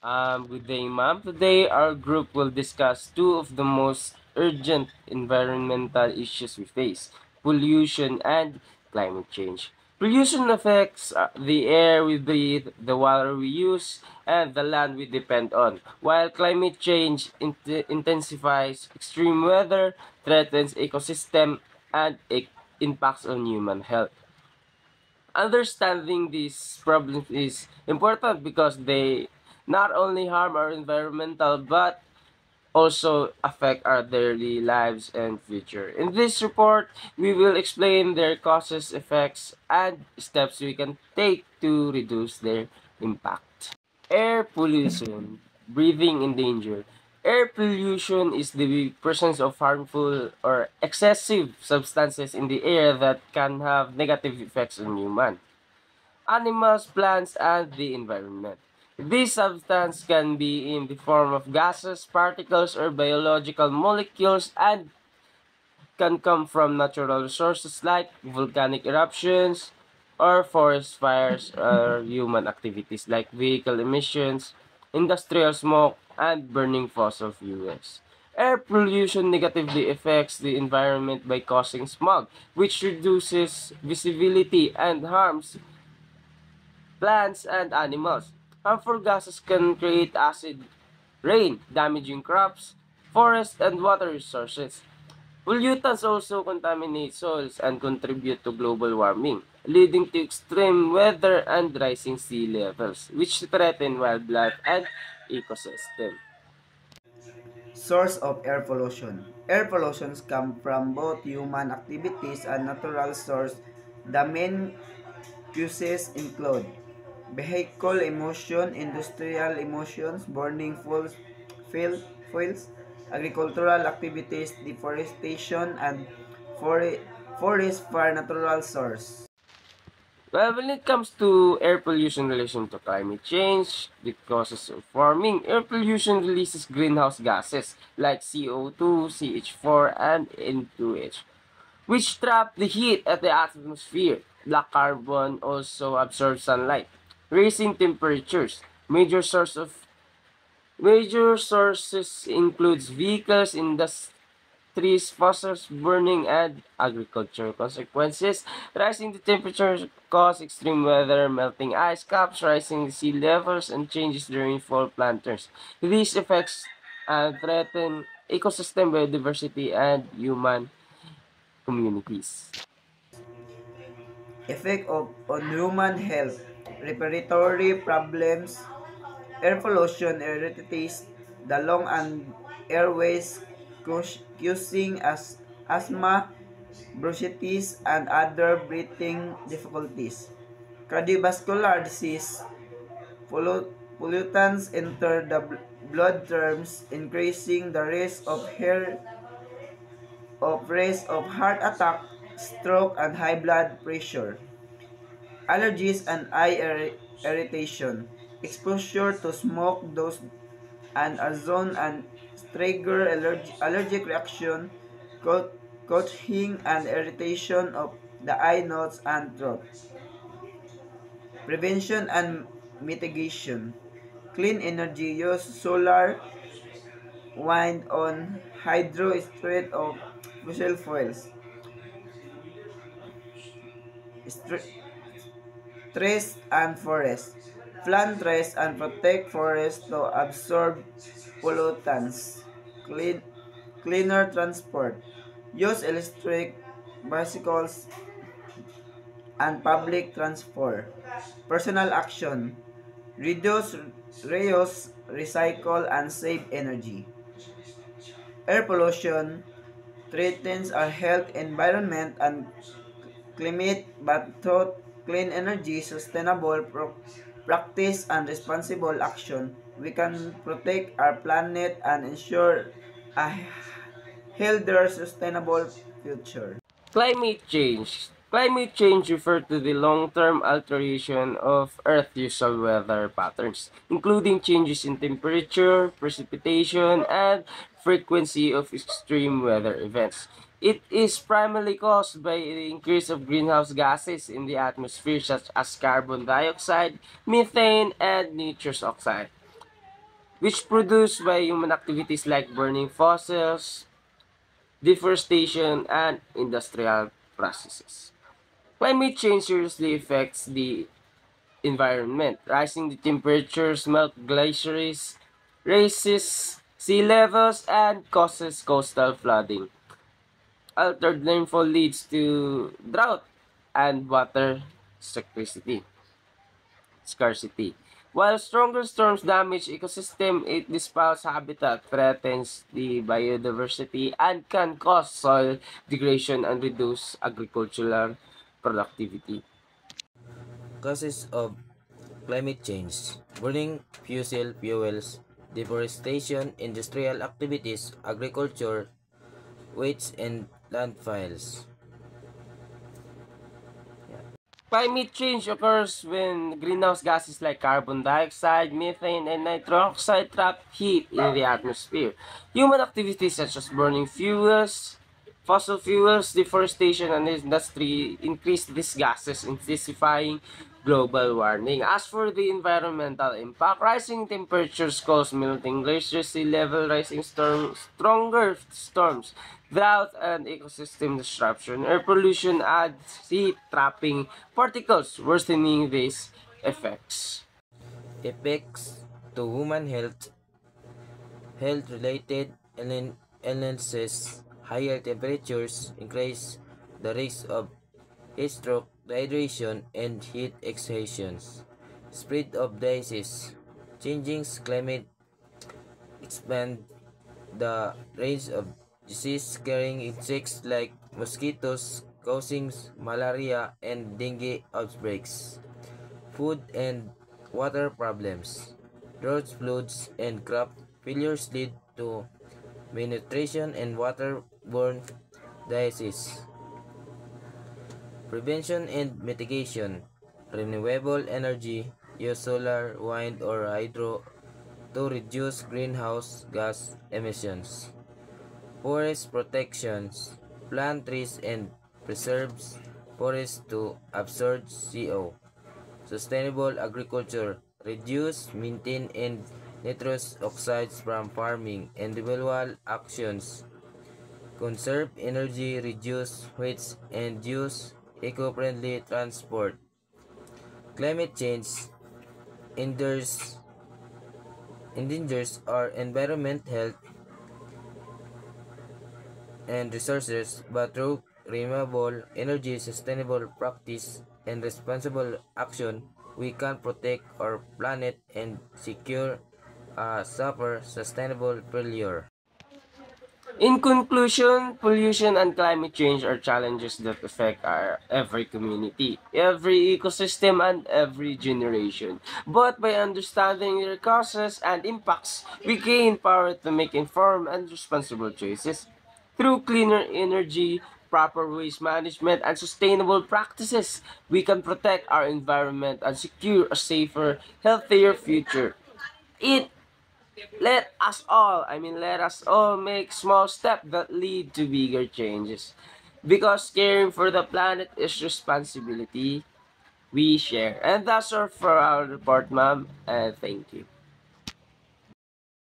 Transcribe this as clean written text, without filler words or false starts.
Good day, ma'am. Today, our group will discuss two of the most urgent environmental issues we face: pollution and climate change. Pollution affects the air we breathe, the water we use, and the land we depend on, while climate change intensifies extreme weather, threatens ecosystem, and impacts on human health. Understanding these problems is important because they not only harm our environmental but also affect our daily lives and future. In this report, we will explain their causes, effects, and steps we can take to reduce their impact. Air pollution, breathing in danger. Air pollution is the presence of harmful or excessive substances in the air that can have negative effects on humans, animals, plants, and the environment. These substances can be in the form of gases, particles, or biological molecules and can come from natural resources like volcanic eruptions or forest fires or human activities like vehicle emissions, industrial smoke, and burning fossil fuels. Air pollution negatively affects the environment by causing smog, which reduces visibility and harms plants, and animals. Harmful gases can create acid rain, damaging crops, forests, and water resources. Pollutants also contaminate soils and contribute to global warming, leading to extreme weather and rising sea levels, which threaten wildlife and ecosystem. Source of air pollution. Air pollutions come from both human activities and natural sources. The main causes include vehicle emission, industrial emissions, burning fuels, agricultural activities, deforestation, and forest fire natural source. Well, when it comes to air pollution in relation to climate change, the causes of warming, air pollution releases greenhouse gases like CO2, CH4, and N2H, which trap the heat at the atmosphere. Black carbon also absorbs sunlight, raising temperatures. Major sources includes vehicles, industries, fossils burning, and agriculture. Consequences: rising the temperatures cause extreme weather, melting ice caps, rising sea levels, and changes the rainfall patterns. These effects threaten ecosystem biodiversity and human communities. Effect on human health, respiratory problems, air pollution irritates the lung and airways, causing asthma, bronchitis, and other breathing difficulties. Cardiovascular disease, pollutants enter the bloodstreams, increasing the risk of heart attack, stroke, and high blood pressure. Allergies and irritation. Exposure to smoke, dust, and ozone and trigger allergic reaction, coughing, and irritation of the eye, nose, and throat. Prevention and mitigation. Clean energy use solar, wind on hydro instead of fossil fuels. Trees and forests. Plant trees and protect forests to absorb pollutants. Clean, cleaner transport. Use electric bicycles and public transport. Personal action. Reduce, reuse, recycle, and save energy. Air pollution threatens our health, environment, and climate, but through clean energy, sustainable practice, and responsible action, we can protect our planet and ensure a healthier, sustainable future. Climate change. Climate change refers to the long-term alteration of Earth's usual weather patterns, including changes in temperature, precipitation, and frequency of extreme weather events. It is primarily caused by the increase of greenhouse gases in the atmosphere such as carbon dioxide, methane, and nitrous oxide. which produced by human activities like burning fossils, deforestation, and industrial processes. Climate change seriously affects the environment. Rising the temperatures melt glaciers, raises sea levels, and causes coastal flooding. Altered rainfall leads to drought and water scarcity. scarcity. While stronger storms damage ecosystem, it dispels habitat, threatens the biodiversity, and can cause soil degradation and reduce agricultural productivity. Causes of climate change: burning fossil fuels, deforestation, industrial activities, agriculture, waste, and landfills. Climate change occurs when greenhouse gases like carbon dioxide, methane, and nitrogen oxide trap heat in the atmosphere. Human activities such as burning fuels, fossil fuels, deforestation, and industry increase these gases, intensifying global warming. As for the environmental impact, rising temperatures cause melting glaciers, sea level rising, stronger storms, drought, and ecosystem disruption. Air pollution adds heat trapping particles, worsening these effects. Effects to human health: health-related illnesses, higher temperatures increase the risk of heat stroke, dehydration, and heat exhaustions. Spread of disease: changing climate expand the range of disease-carrying insects like mosquitoes, causing malaria and dengue outbreaks. Food and water problems: droughts, floods, and crop failures lead to malnutrition and waterborne disease. Prevention and mitigation: renewable energy, use solar, wind, or hydro to reduce greenhouse gas emissions. Forest protections: plant trees and preserves forests to absorb CO. Sustainable agriculture: reduce, maintain, and nitrous oxides from farming. Individual actions: conserve energy, reduce waste, and use eco-friendly transport. Climate change endangers, endangers our environment, health, and resources, but through renewable energy, sustainable practice, and responsible action, we can protect our planet and secure a safer, sustainable failure. In conclusion, pollution and climate change are challenges that affect every community, every ecosystem, and every generation. But by understanding their causes and impacts, we gain power to make informed and responsible choices. Through cleaner energy, proper waste management, and sustainable practices, we can protect our environment and secure a safer, healthier future. It let us all make small steps that lead to bigger changes. Because caring for the planet is responsibility we share. And that's all for our report, ma'am. And thank you.